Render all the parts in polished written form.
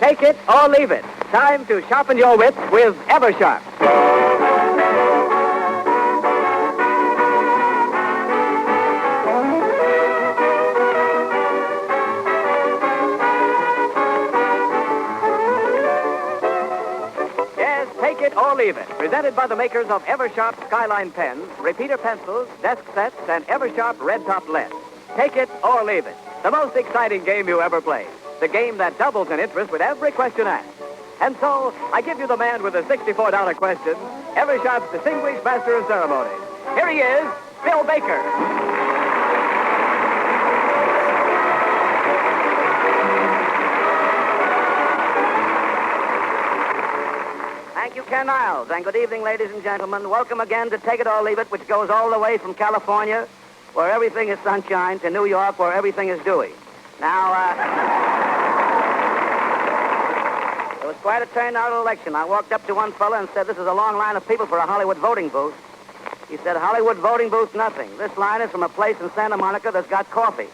Take it or leave it. Time to sharpen your wits with Eversharp. Yes, take it or leave it. Presented by the makers of Eversharp Skyline pens, repeater pencils, desk sets, and Eversharp red top lead. Take it or leave it. The most exciting game you ever played. The game that doubles in interest with every question asked. And so, I give you the man with the $64 question, Eversharp's distinguished master of ceremonies. Here he is, Bill Baker. Thank you, Ken Niles, and good evening, ladies and gentlemen. Welcome again to Take It or Leave It, which goes all the way from California, where everything is sunshine, to New York, where everything is dewy. Now, it was quite a turnout election. I walked up to one fella and said, "This is a long line of people for a Hollywood voting booth." He said, "Hollywood voting booth, nothing. This line is from a place in Santa Monica that's got coffee."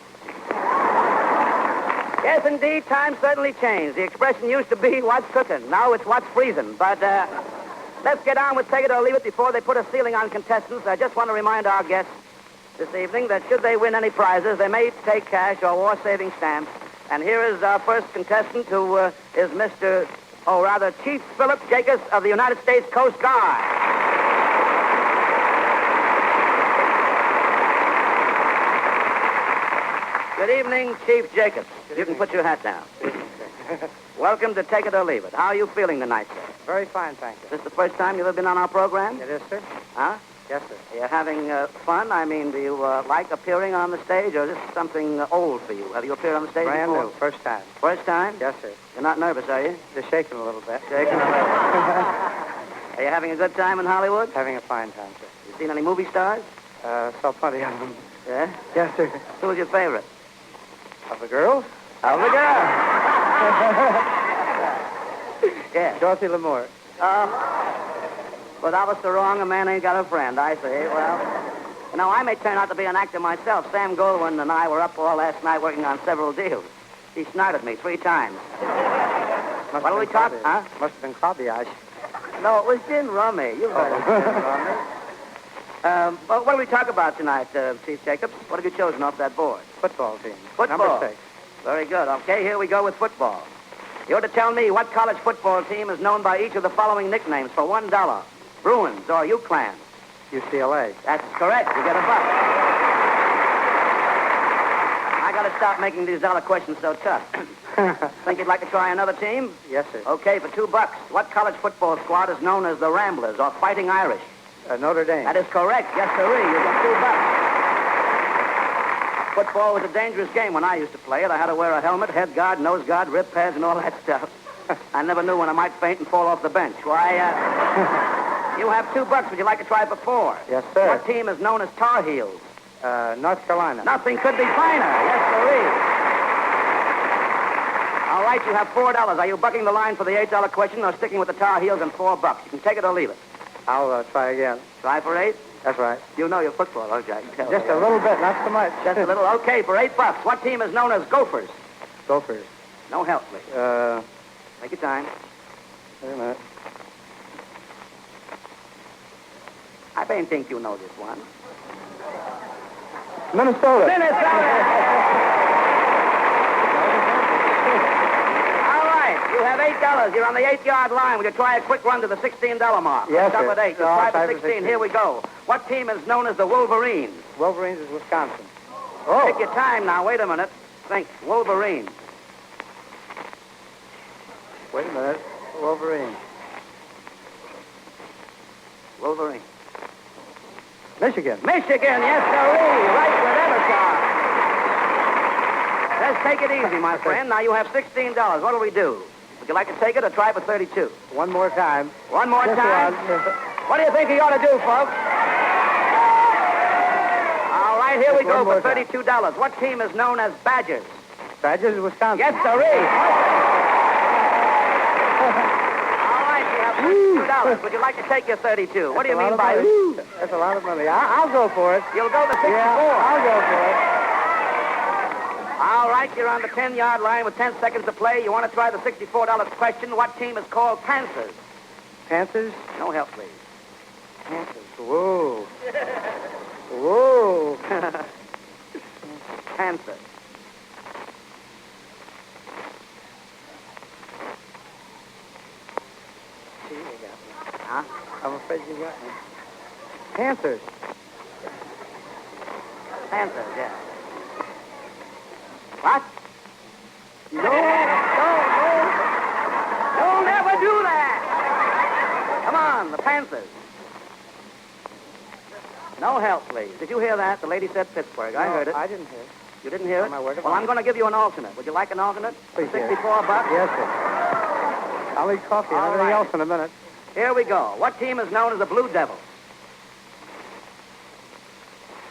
Yes, indeed, times certainly changed. The expression used to be, "What's cooking?" Now it's "What's freezing?" But let's get on with Take It or Leave It before they put a ceiling on contestants. I just want to remind our guests this evening that should they win any prizes, they may take cash or war-saving stamps. And here is our first contestant, who is Chief Philip Jacobs of the United States Coast Guard. Good evening, Chief Jacobs. You can put your hat down. Welcome to Take It or Leave It. How are you feeling tonight, sir? Very fine, thank you. Is this the first time you've ever been on our program? It is, sir? Huh? Yes, sir. You're having fun? I mean, do you like appearing on the stage, or is this something old for you? Have you appeared on the stage Brand before? new, first time. First time? Yes, sir. You're not nervous, are you? Just shaking a little bit. Shaking a little. Are you having a good time in Hollywood? Having a fine time, sir. You seen any movie stars? Saw plenty of them. Yeah? Yes, sir. Who's your favorite? Of the girls? Of the girl. Yeah. Dorothy Lamour. Well, that was so wrong. A man ain't got a friend, I say. Well, I may turn out to be an actor myself. Sam Goldwyn and I were up all last night working on several deals. He snarted me 3 times. What do we talk? Huh? Must have been cabbage. No, it was gin rummy. You heard of gin rummy. Well, what do we talk about tonight, Chief Jacobs? What have you chosen off that board? Football team. Football. Number 6. Very good. Okay, here we go with football. You're to tell me what college football team is known by each of the following nicknames for $1. Bruins or UCLan. UCLA. That's correct. You get $1. I got to stop making these dollar questions so tough. Think you'd like to try another team? Yes, sir. Okay, for $2. What college football squad is known as the Ramblers or Fighting Irish? Notre Dame. That is correct. Yes, sirree. You get $2. Football was a dangerous game when I used to play it. I had to wear a helmet, head guard, nose guard, rib pads, and all that stuff. I never knew when I might faint and fall off the bench. Why, you have $2. Would you like to try for 4? Yes, sir. What team is known as Tar Heels? North Carolina. Nothing could be finer. Yes, sirree. All right, you have $4. Are you bucking the line for the $8 question or sticking with the Tar Heels and $4? You can take it or leave it. I'll try again. Try for 8? That's right. You know your football, don't you? I can tell. Just a little bit, not so much. Just a little. Okay, for $8. What team is known as Gophers? Gophers. No help, please. Take your time. Wait a minute. I don't think you know this one. Minnesota. All right, you have $8. You're on the 8-yard line. Will you try a quick run to the $16 mark? Yes, Stop sir. at 8. You No, try I'll for 16. Here we go. What team is known as the Wolverines? Wolverines is Wisconsin. Take your time now. Wait a minute. Think. Wolverines. Wait a minute. Wolverines. Wolverine. Michigan. Michigan, yes, sirree. Right with Eversharp. Let's take it easy, my friend. Now you have $16. What do we do? Would you like to take it or try for 32? One more time. One more Just time? one. What do you think he ought to do, folks? All right, here we go for $32. What team is known as Badgers? Badgers is Wisconsin. Yes, sirree. All right, you have $32. Would you like to take your 32? What do you mean by ooh? That's a lot of money. I'll go for it. You'll go to 64. Yeah, I'll go for it. All right, you're on the 10-yard line with 10 seconds to play. You want to try the $64 question. What team is called Panthers? Panthers? No help, please. Panthers. Whoa. Whoa. Panthers. Gee, you got me. Huh? I'm afraid you got me. Panthers. Panthers, yeah. What? No. Don't ever do that! Come on, the Panthers. No help, please. Did you hear that? The lady said Pittsburgh. I heard it. I didn't hear it. You didn't hear it? On my word of Well, honor. I'm going to give you an alternate. Would you like an alternate? Please, For yes. $64? Yes, sir. I'll eat coffee and All everything right. else in a minute. Here we go. What team is known as the Blue Devils?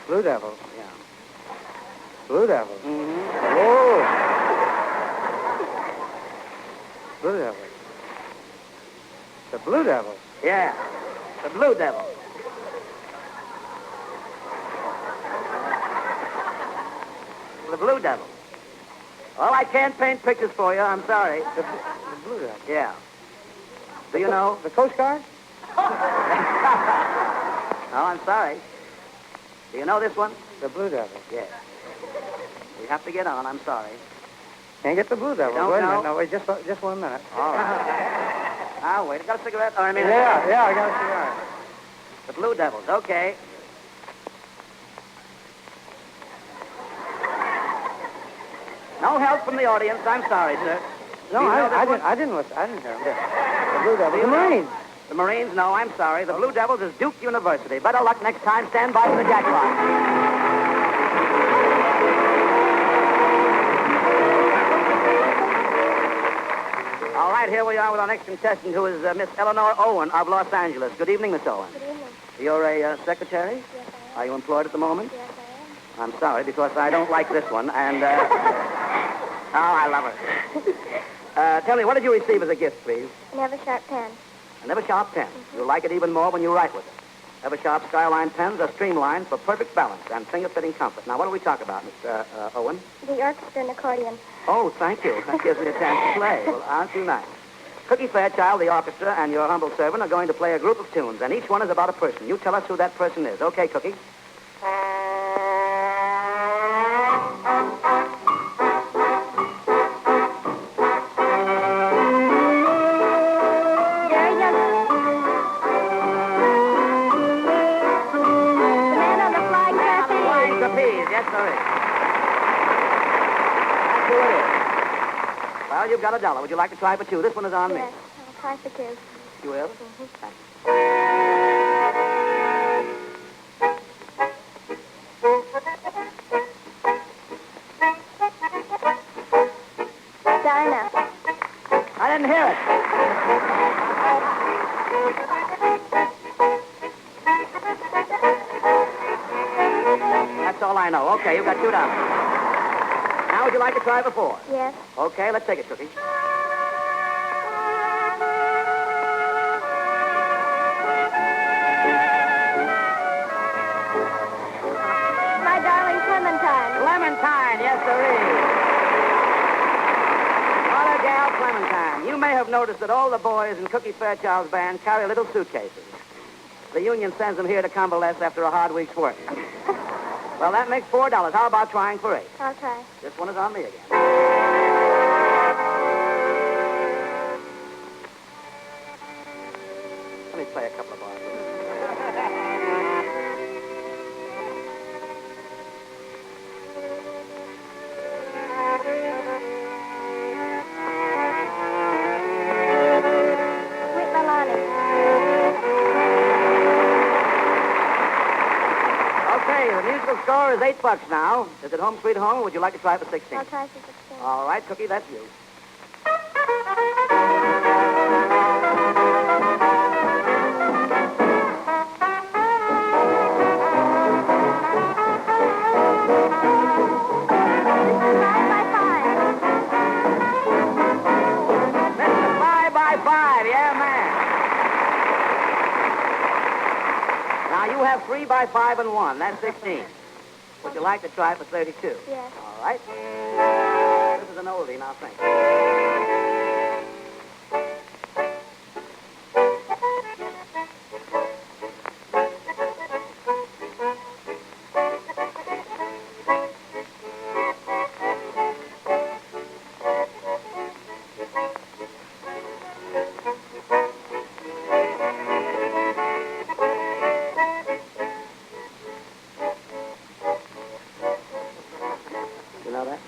Blue Devils. Yeah. Blue Devils. Mm-hmm. Whoa. Blue Devils. The Blue Devils. Yeah. The Blue Devils. The Blue Devils. Well, I can't paint pictures for you. I'm sorry. The Blue Devils. Yeah. Do you know? The Coast Guard? No, I'm sorry. Do you know this one? The Blue Devils. Yes. We have to get on. I'm sorry. Can't get the Blue Devils. don't Wait a know? minute. No, wait, just 1 minute. All right. I'll wait. Got a cigarette? Oh, I mean, Yeah, I got a cigar. The Blue Devils. Okay. No help from the audience. I'm sorry, sir. No, Do you know this one? I didn't listen. I didn't hear him. The Blue Devils. Do you The know? Marines. The Marines? No, I'm sorry. The Blue Devils is Duke University. Better luck next time. Stand by for the jackpot. All right, here we are with our next contestant, who is Miss Eleanor Owen of Los Angeles. Good evening, Miss Owen. Good evening. You're a secretary? Yes, I Are you employed at the moment? am. Yes, I am. I'm sorry, because I don't like this one, and, oh, I love her. Tell me, what did you receive as a gift, please? Never sharp pen. An Eversharp pen. You'll like it even more when you write with it. Eversharp Skyline pens are streamlined for perfect balance and finger-fitting comfort. Now, what do we talk about, Mr. Owen? The orchestra and accordion. Oh, thank you. That gives me a chance to play. Well, aren't you nice? Cookie Fairchild, the orchestra, and your humble servant are going to play a group of tunes, and each one is about a person. You tell us who that person is. Okay, Cookie? Jerry Johnson. The man on the flying trapeze. Flying trapeze. Yes, sir is. That's who it is. Well, you've got $1. Would you like to try for two? This one is on me. Yes, I'll try for two. You will? Thank you. Dinah. I didn't hear it. That's all I know. Okay, you've got $2. Now, would you like to try for four? Yes. Okay, let's take it, Cookie. My darling Clementine. Clementine, yes, there is. What a gal, Clementine. You may have noticed that all the boys in Cookie Fairchild's band carry little suitcases. The union sends them here to convalesce after a hard week's work. Well, that makes $4. How about trying for 8? I'll try. This one is on me again. Let me play a couple of bars. Sweet Melanie. Okay, the musical score is $8 now. Is it Home Sweet Home, or would you like to try for 16? I'll try for 16. All right, Cookie, that's you. Mr. 5x5, yeah, man. Now, you have 3x5 and 1. That's 16. Would you like to try for 32? Yes. All right. This is an oldie, now think. You know that?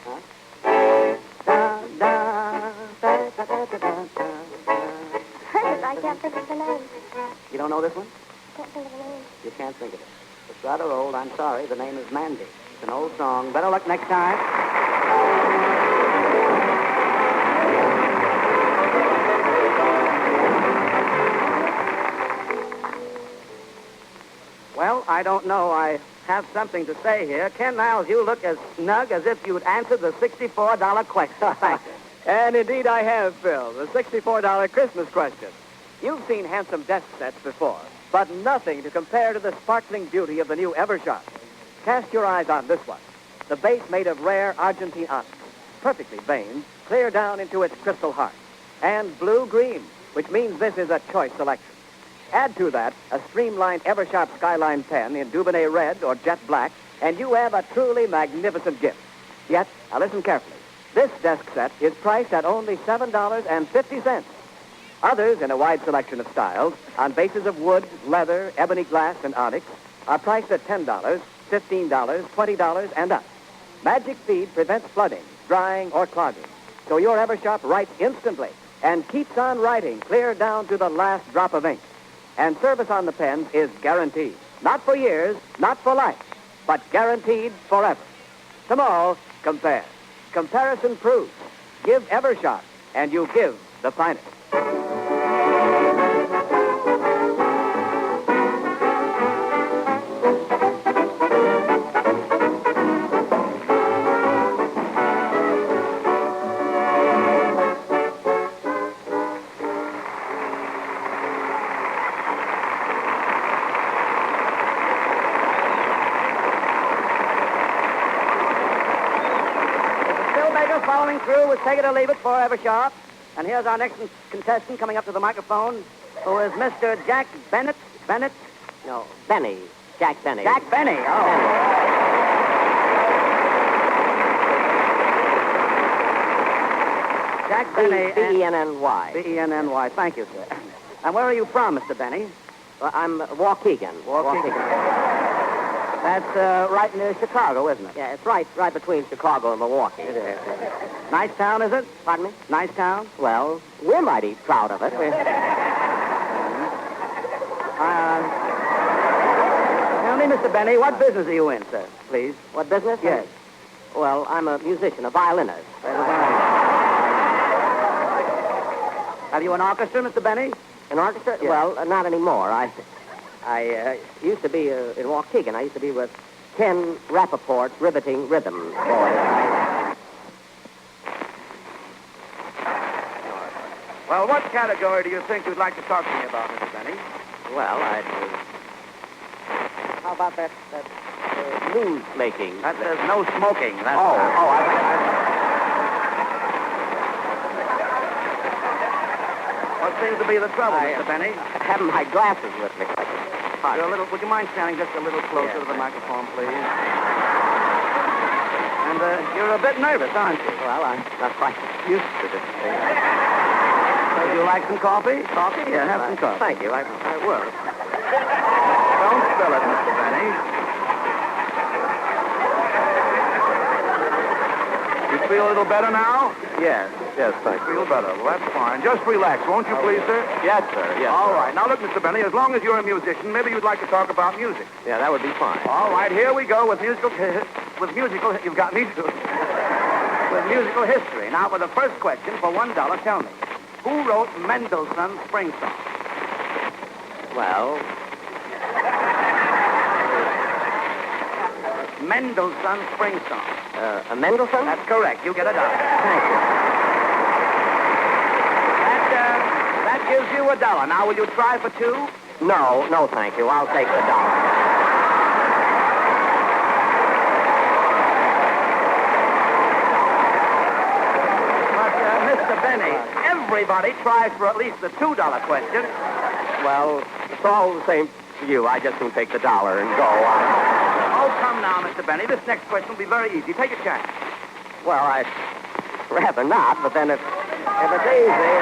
Huh? Da, da, da, da, da, da, da, da. I can't think of the name. You don't know this one? Can't think of the name. You can't think of it. It's rather old. I'm sorry. The name is Mandy. It's an old song. Better luck next time. Well, I don't know. I have something to say here. Ken Niles, you look as snug as if you'd answered the $64 question. Thank you. And indeed I have, Phil. The $64 Christmas question. You've seen handsome desk sets before, but nothing to compare to the sparkling beauty of the new Eversharp. Cast your eyes on this one. The base made of rare Argentine onyx, perfectly veined, clear down into its crystal heart. And blue-green, which means this is a choice selection. Add to that a streamlined Eversharp Skyline pen in Dubonnet red or jet black, and you have a truly magnificent gift. Yet, now listen carefully. This desk set is priced at only $7.50. Others, in a wide selection of styles, on bases of wood, leather, ebony glass, and onyx, are priced at $10, $15, $20, and up. Magic Feed prevents flooding, drying, or clogging. So your Eversharp writes instantly and keeps on writing clear down to the last drop of ink. And service on the pens is guaranteed. Not for years, not for life, but guaranteed forever. Tomorrow, compare. Comparison proves. Give Eversharp, and you give the finest. Following through with Take It or Leave It for Eversharp. And here's our next contestant coming up to the microphone, who is Mr. Jack Bennett. No, Benny. Jack Benny. Jack Benny. Oh. Jack Benny. B-E-N-N-Y. B-E-N-N-Y. Thank you, sir. And where are you from, Mr. Benny? Well, I'm Waukegan. That's right near Chicago, isn't it? Yeah, it's right between Chicago and Milwaukee. It is. Nice town, is it? Pardon me? Nice town? Well, we're mighty proud of it. Tell me, Mr. Benny, what business are you in, sir, please? What business? Yes. Well, I'm a musician, a violinist. Have you an orchestra, Mr. Benny? An orchestra? Yes. Well, not anymore. I used to be in Waukegan. I used to be with Ken Rappaport's Riveting Rhythm Boys. Well, what category do you think you'd like to talk to me about, Mr. Benny? Well, how about that news making? That says no smoking. That's What seems to be the trouble, Mr. Benny? I have my glasses with me. Would you mind standing just a little closer to the microphone, please? And you're a bit nervous, aren't you? Well, I'm not quite used to this thing. Would you like some coffee? Coffee? Yeah, have some coffee. Thank you. I will. Don't spill it, Mr. Benny. You feel a little better now? Yes, thank you. Feel better. Well, that's fine. Just relax, won't you, please, sir? Yes, sir, yes. All right. Now, look, Mr. Benny, as long as you're a musician, maybe you'd like to talk about music. Yeah, that would be fine. All right, here we go with musical... You've got me too. With musical history. Now, for the first question, for $1, tell me, who wrote Mendelssohn's Spring Song? Well, Mendelssohn's Spring Song. a Mendelssohn? That's correct. You get $1. Thank you. That gives you $1. Now, will you try for 2? No, thank you. I'll take the $1. Benny, everybody tries for at least the $2 question. Well, it's all the same to you. I just soon take the dollar and go. Oh, come now, Mr. Benny. This next question will be very easy. Take a chance. Well, I'd rather not, but then if it's easy...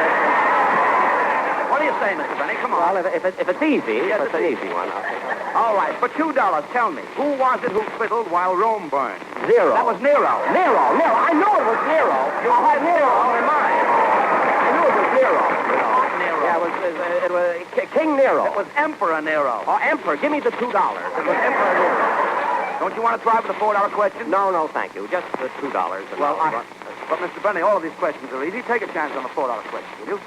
What do you say, Mr. Benny? Come on. Well, if it's easy, Yes, if it's it's an easy. easy one, I'll take it. All right, for $2, tell me, who was it who fiddled while Rome burned? Zero. That was Nero. Nero. I knew it was Nero. You had Nero in mind. I knew it was Nero. Nero. Yeah, it was King Nero. It was Emperor Nero. Oh, Emperor, give me the $2. It was Emperor Nero. Don't you want to try for the $4 question? No, thank you. Just the $2. and Well, I'll- but Mr. Benny, all of these questions are easy. Take a chance on the $4 question, will you?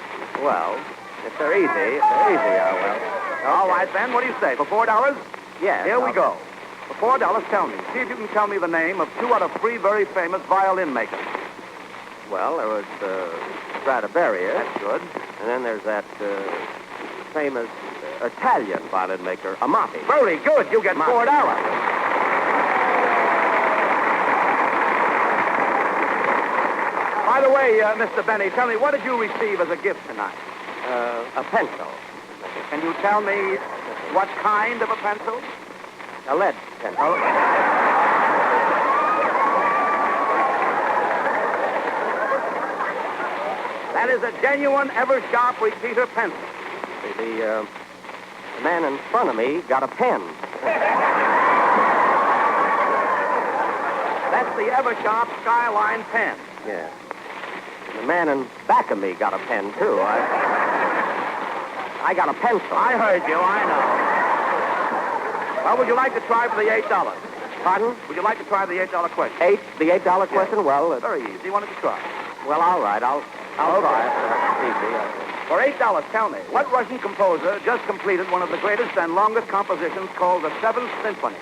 Well, if they're easy, I will. All right, then. What do you say? For $4? Yes. Here we go. For $4, tell me. See if you can tell me the name of 2 out of 3 very famous violin makers. Well, there was Stradivarius. That's good. And then there's that famous Italian violin maker, Amati. Very good. You get $4. By the way, Mr. Benny, tell me, what did you receive as a gift tonight? A pencil. Can you tell me what kind of a pencil? A lead pencil. That is a genuine Eversharp repeater pencil. The man in front of me got a pen. That's the Eversharp Skyline pen. Yeah. And the man in back of me got a pen, too. I got a pencil. I heard you, I know. Well, would you like to try for the $8? Pardon? Would you like to try the $8 question? The $8 question? Well, Very easy. Why don't you try? well, all right. I'll Okay. try it. It's easy. For $8, tell me, what Russian composer just completed one of the greatest and longest compositions called the Seventh Symphony?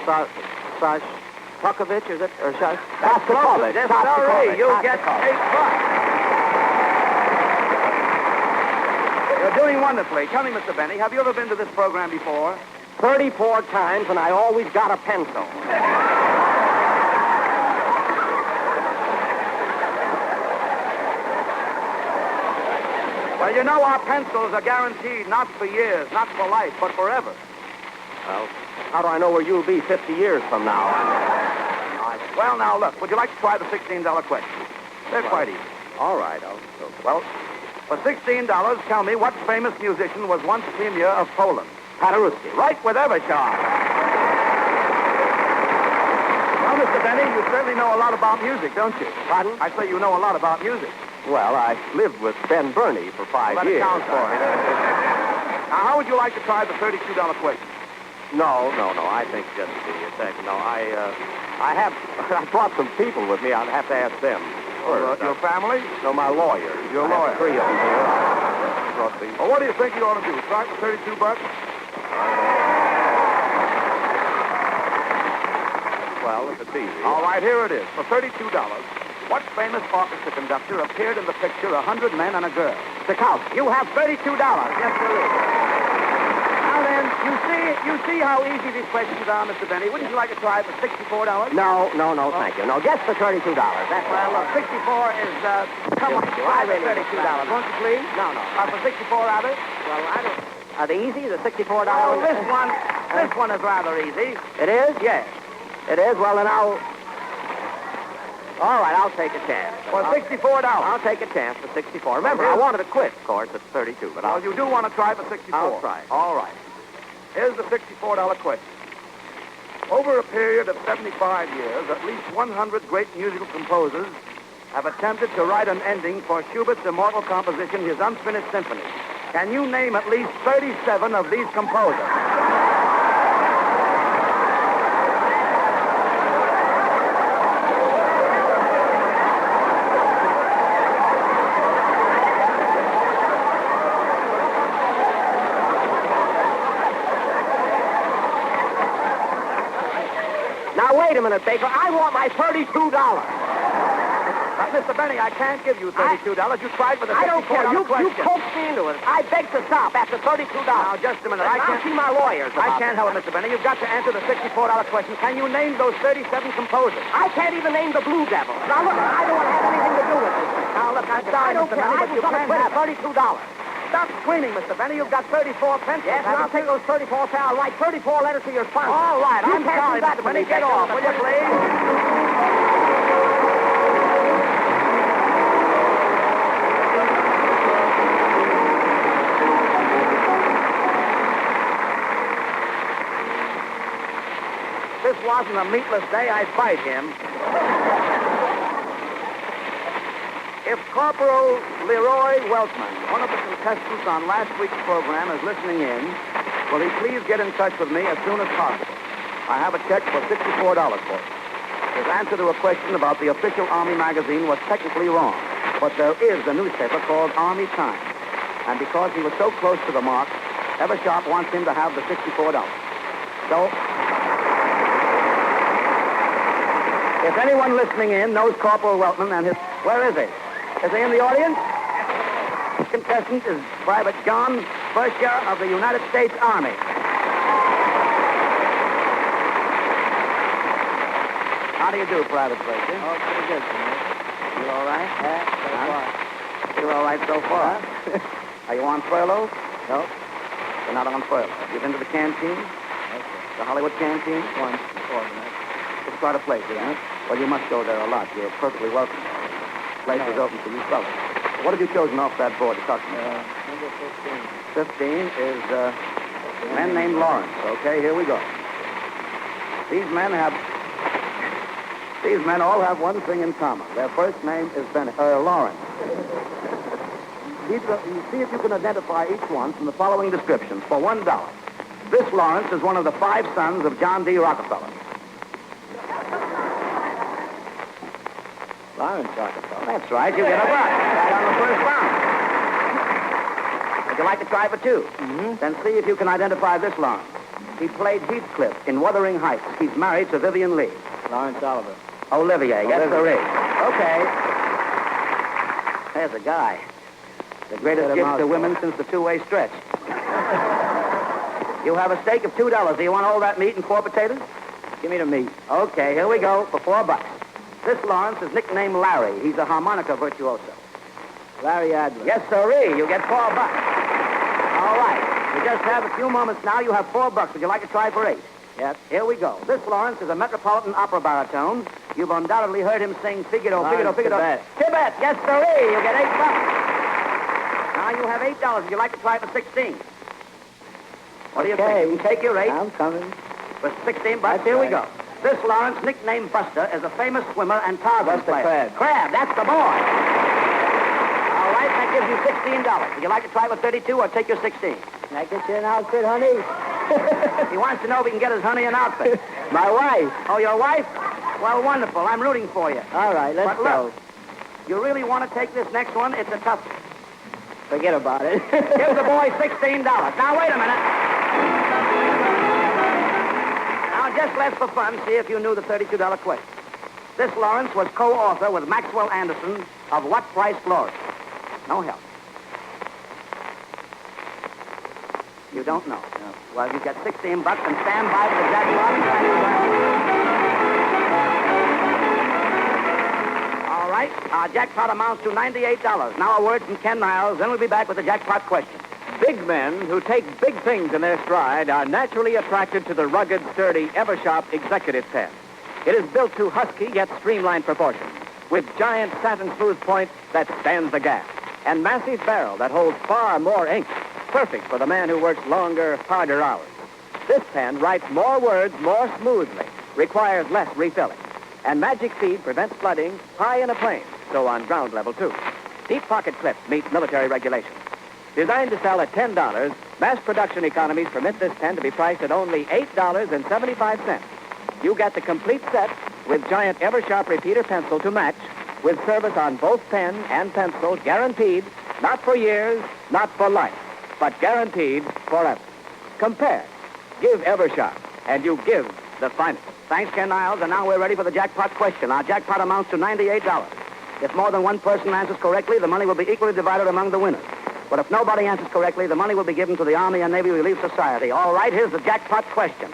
Shostakovich, is it? Or Shostakovich. Yes, sorry. You get $8. You're doing wonderfully. Tell me, Mr. Benny, have you ever been to this program before? 34 times, and I always got a pencil. Well, you know our pencils are guaranteed not for years, not for life, but forever. Well, how do I know where you'll be 50 years from now? Well, now, look, would you like to try the $16 question? They're quite easy. All right. Well, for $16, tell me what famous musician was once premier of Poland? Paderewski. Right with Eversharp. Well, Mr. Benny, you certainly know a lot about music, don't you? Pardon? I say you know a lot about music. Well, I lived with Ben Burney for 5 Well, that years. counts for it. Now, how would you like to try the $32 question? No. I think just the second. No, I brought some people with me. I'd have to ask them. Your family? No, my lawyers. Your I have lawyer. 3 of them here. I brought the... Well, what do you think you ought to do? Try for $32? Well, if it's easy. All right, here it is. For $32, what famous orchestra conductor appeared in the picture 100 Men and a Girl? Stokowski. You have $32. Yes, there is. Now then, you see how easy these questions are, Mr. Benny. Wouldn't you like to try for $64? No, thank you. No, just the $32. That's Well, look, 64 is, come on, try for $32. Won't you please? No. For 64, rather? Well, I don't... Are they easy, the $64? Oh, this one is rather easy. It is? Yes. It is? Well, then All right, I'll take a chance. For $64. I'll take a chance for 64. Remember, I wanted to quit, of course, at 32, but Well, you do want to try for 64. I'll try it. All right. Here's the $64 question. Over a period of 75 years, at least 100 great musical composers have attempted to write an ending for Schubert's immortal composition, his Unfinished Symphony. Can you name at least 37 of these composers? Now, wait a minute, Baker. I want my $32. Mr. Benny, I can't give you $32. You tried for the $64 I don't care. You question. coaxed me into it. I beg to stop after $32. Now, just a minute. I I'll can't see my lawyers I about can't help it, Mr. Benny. You've got to answer the $64 question. Can you name those 37 composers? I can't even name the Blue Devils. Now, look, I don't want to have anything to do with this. Now, look, I'm sorry, I don't Mr. care. Benny, I but was you gonna can't quit have at $32. Stop screaming, Mr. Benny. You've got 34 pencils. Yes, and I'll take those 34 pounds. I'll write 34 letters to your sponsor. All right, You I'm can't sorry, do that Mr. to me. Benny. Get off, will you, please? If this wasn't a meatless day, I'd fight him. If Corporal Leroy Weltman, one of the contestants on last week's program, is listening in, will he please get in touch with me as soon as possible? I have a check for $64 for it. His answer to a question about the official Army magazine was technically wrong, but there is a newspaper called Army Times. And because he was so close to the mark, Eversharp wants him to have the $64. So, if anyone listening in knows Corporal Weltman and his... Where is he? Is he in the audience? This contestant is Private John Berkshire of the United States Army. How do you do, Private Berkshire? Oh, pretty good, sir. You all right? Yeah, so far. You're all right so far. Are you on furlough? No. You're not on furlough. You've been to the canteen? Okay. The Hollywood canteen? Once before tonight. It's quite a place, isn't it? Well, you must go there a lot. You're perfectly welcome. The place is open for you fellas. What have you chosen off that board to talk to me? Number 15. 15 is a man named Lawrence. Okay, here we go. These men all have one thing in common. Their first name is Lawrence. You see if you can identify each one from the following descriptions for $1. This Lawrence is one of the 5 sons of John D. Rockefeller. Lawrence Rockefeller. That's right. You get a buck. Right on the first round. Would you like to try for 2? Mm-hmm. Then see if you can identify this Lawrence. He played Heathcliff in Wuthering Heights. He's married to Vivian Lee. Lawrence Oliver. Olivier, yes, Olivier. sir. Okay. There's a guy. The greatest Get a gift to mouthful. women since the two-way stretch. You have a steak of $2. Do you want all that meat and 4 potatoes? Give me the meat. Okay, here we go for $4. This Lawrence is nicknamed Larry. He's a harmonica virtuoso. Larry Adler. Yes, sirree. You get $4. All right. We just have a few moments now. You have $4. Would you like to try for 8? Yes. Here we go. This Lawrence is a Metropolitan Opera baritone. You've undoubtedly heard him sing Figaro, Figaro, Lawrence Figaro. Tibet. Tibet. Yes, sirree. You get $8. Now you have $8. Would you like to try for 16? What do you think? You can take your 8 I'm coming. for 16 bucks. That's Here we right. go. This Lawrence, nicknamed Buster, is a famous swimmer and Tarzan Buster player. Crab. Crab, that's the boy. All right, that gives you $16. Would you like to try for 32 or take your 16? Can I get you an outfit, honey? He wants to know if he can get his honey an outfit. My wife. Oh, your wife? Well, wonderful. I'm rooting for you. All right, let's But go. look, you really want to take this next one? It's a tough one. Forget about it. Give the boy $16. Now, wait a minute. Now, just let's for fun see if you knew the $32 question. This Lawrence was co-author with Maxwell Anderson of What Price Glory? No help. You don't know? No. Well, you get $16 and stand by for the jackpot. All right. Our jackpot amounts to $98. Now a word from Ken Niles, then we'll be back with the jackpot question. Big men who take big things in their stride are naturally attracted to the rugged, sturdy Eversharp Executive Pen. It is built to husky yet streamlined proportions, with giant satin smooth point that stands the gas, and massive barrel that holds far more ink, perfect for the man who works longer, harder hours. This pen writes more words more smoothly, requires less refilling, and Magic Feed prevents flooding high in a plane, so on ground level too. Deep pocket clips meet military regulations. Designed to sell at $10, mass production economies permit this pen to be priced at only $8.75. You get the complete set with giant Eversharp repeater pencil to match, with service on both pen and pencil guaranteed, not for years, not for life, but guaranteed forever. Compare. Give Eversharp, and you give the finest. Thanks, Ken Niles, and now we're ready for the jackpot question. Our jackpot amounts to $98. If more than one person answers correctly, the money will be equally divided among the winners. But if nobody answers correctly, the money will be given to the Army and Navy Relief Society. All right, here's the jackpot question.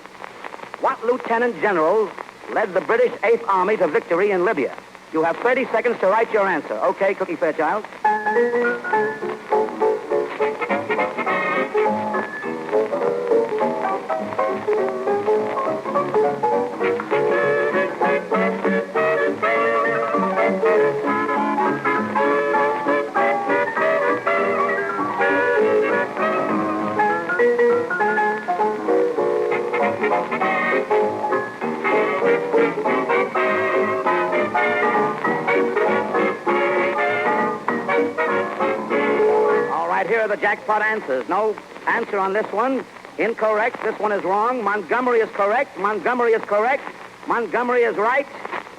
What lieutenant general led the British 8th Army to victory in Libya? You have 30 seconds to write your answer. Okay, Cookie Fairchild? All right, here are the jackpot answers. No answer on this one. Incorrect. This one is wrong. Montgomery is correct. Montgomery is correct. Montgomery is right.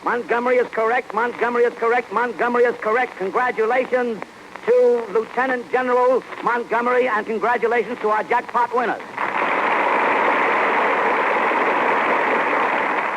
Montgomery is correct. Montgomery is correct. Montgomery is correct. Congratulations to Lieutenant General Montgomery, and congratulations to our jackpot winners.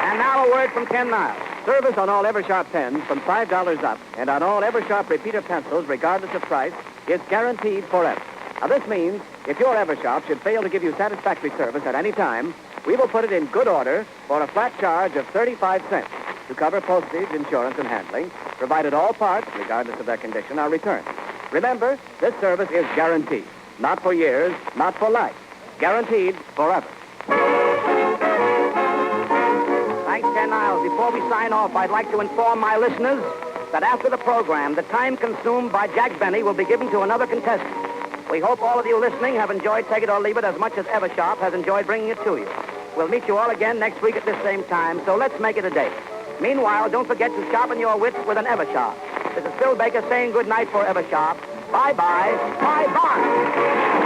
And now a word from Ken Niles. Service on all Eversharp pens from $5 up and on all Eversharp repeater pencils, regardless of price, is guaranteed forever. Now, this means if your Eversharp should fail to give you satisfactory service at any time, we will put it in good order for a flat charge of 35 cents to cover postage, insurance, and handling, provided all parts, regardless of their condition, are returned. Remember, this service is guaranteed. Not for years, not for life. Guaranteed forever. Thanks, Ken Niles. Before we sign off, I'd like to inform my listeners that after the program, the time consumed by Jack Benny will be given to another contestant. We hope all of you listening have enjoyed Take It or Leave It as much as Eversharp has enjoyed bringing it to you. We'll meet you all again next week at this same time, so let's make it a date. Meanwhile, don't forget to sharpen your wits with an Eversharp. This is Phil Baker saying good night for Eversharp. Bye-bye. Bye-bye.